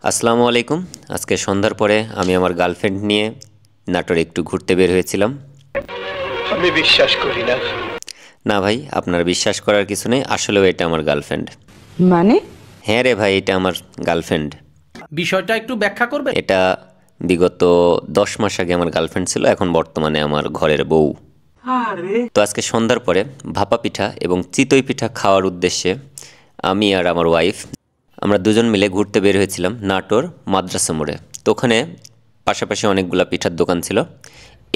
আসসালামু আলাইকুম। আজকে সন্ধ্যার পরে আমি আমার গার্লফ্রেন্ড নিয়ে নাটোরে একটু ঘুরতে বের হয়েছিলাম। আমি বিশ্বাস করি না। না ভাই, আপনার বিশ্বাস করার কিছু নেই, আসলেও এটা আমার গার্লফ্রেন্ড। মানে? হ্যাঁ রে ভাই, এটা আমার গার্লফ্রেন্ড। বিষয়টা একটু ব্যাখ্যা করবে? এটা বিগত 10 মাস আগে আমার গার্লফ্রেন্ড ছিল, এখন বর্তমানে আমার ঘরের বউ। তো আজকে সন্ধ্যার পরে ভাপা পিঠা এবং চিতই পিঠা খাওয়ার উদ্দেশ্যে আমি আর আমার ওয়াইফ আমরা দুজন মিলে ঘুরতে বের হয়েছিলাম নাটোর মাদ্রাসা মোড়ে। তো ওখানে পাশাপাশি অনেকগুলো পিঠার দোকান ছিল।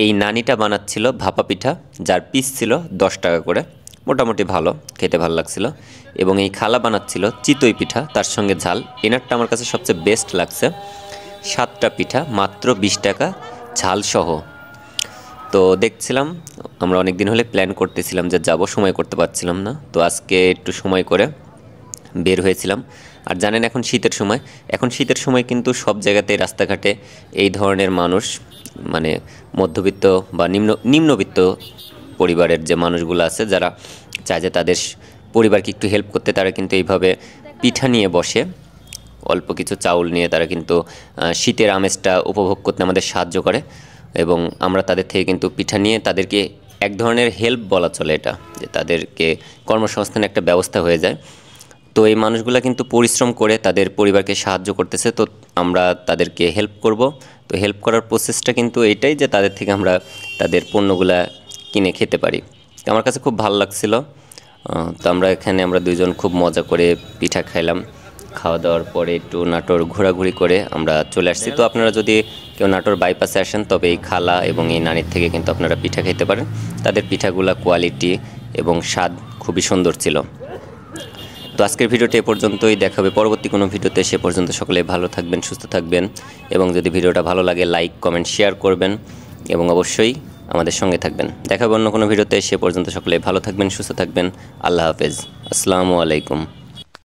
এই নানিটা বানাচ্ছিল ভাপা পিঠা, যার পিস ছিল 10 টাকা করে, মোটামুটি ভালো, খেতে ভালো লাগছিল। এবং এই খালা বানাচ্ছিল চিতই পিঠা, তার সঙ্গে ঝাল। এনারটা আমার কাছে সবচেয়ে বেস্ট লাগছে। 7টা পিঠা মাত্র 20 টাকা, ঝাল সহ। তো দেখছিলাম, আমরা অনেক দিন হলে প্ল্যান করতেছিলাম যে যাব, সময় করতে পারছিলাম না। তো আজকে একটু সময় করে বের হয়েছিলাম। আর জানেন এখন শীতের সময়, এখন শীতের সময় কিন্তু সব জায়গাতেই রাস্তাঘাটে এই ধরনের মানুষ, মানে মধ্যবিত্ত বা নিম্নবিত্ত পরিবারের যে মানুষগুলো আছে, যারা চায় যে তাদের পরিবারকে একটু হেল্প করতে, তারা কিন্তু এইভাবে পিঠা নিয়ে বসে, অল্প কিছু চাউল নিয়ে তারা কিন্তু শীতের আমেজটা উপভোগ করতে আমাদের সাহায্য করে। এবং আমরা তাদের থেকে কিন্তু পিঠা নিয়ে তাদেরকে এক ধরনের হেল্প বলা চলে এটা, যে তাদেরকে কর্মসংস্থানের একটা ব্যবস্থা হয়ে যায়। তো এই মানুষগুলো কিন্তু পরিশ্রম করে তাদের পরিবারকে সাহায্য করতেছে, তো আমরা তাদেরকে হেল্প করব। তো হেল্প করার প্রসেসটা কিন্তু এইটাই যে তাদের থেকে আমরা তাদের পণ্যগুলা কিনে খেতে পারি। আমার কাছে খুব ভালো লাগছিল। তো আমরা দুইজন খুব মজা করে পিঠা খাইলাম। খাওয়া দাওয়ার পরে একটু নাটোর ঘোরাঘুরি করে আমরা চলে আসছি। তো আপনারা যদি কেউ নাটোর বাইপাসে আসেন, তবে এই খালা এবং এই নানির থেকে কিন্তু আপনারা পিঠা খেতে পারেন। তাদের পিঠাগুলা কোয়ালিটি এবং স্বাদ খুবই সুন্দর ছিল। তো আজকের ভিডিওটি এ পর্যন্তই, দেখাবে পরবর্তী কোনো ভিডিওতে। সে পর্যন্ত সকলে ভালো থাকবেন, সুস্থ থাকবেন, এবং যদি ভিডিওটা ভালো লাগে লাইক কমেন্ট শেয়ার করবেন, এবং অবশ্যই আমাদের সঙ্গে থাকবেন। দেখাবে অন্য কোনো ভিডিওতে। সে পর্যন্ত সকলে ভালো থাকবেন, সুস্থ থাকবেন। আল্লাহ হাফেজ। আসসালামু আলাইকুম।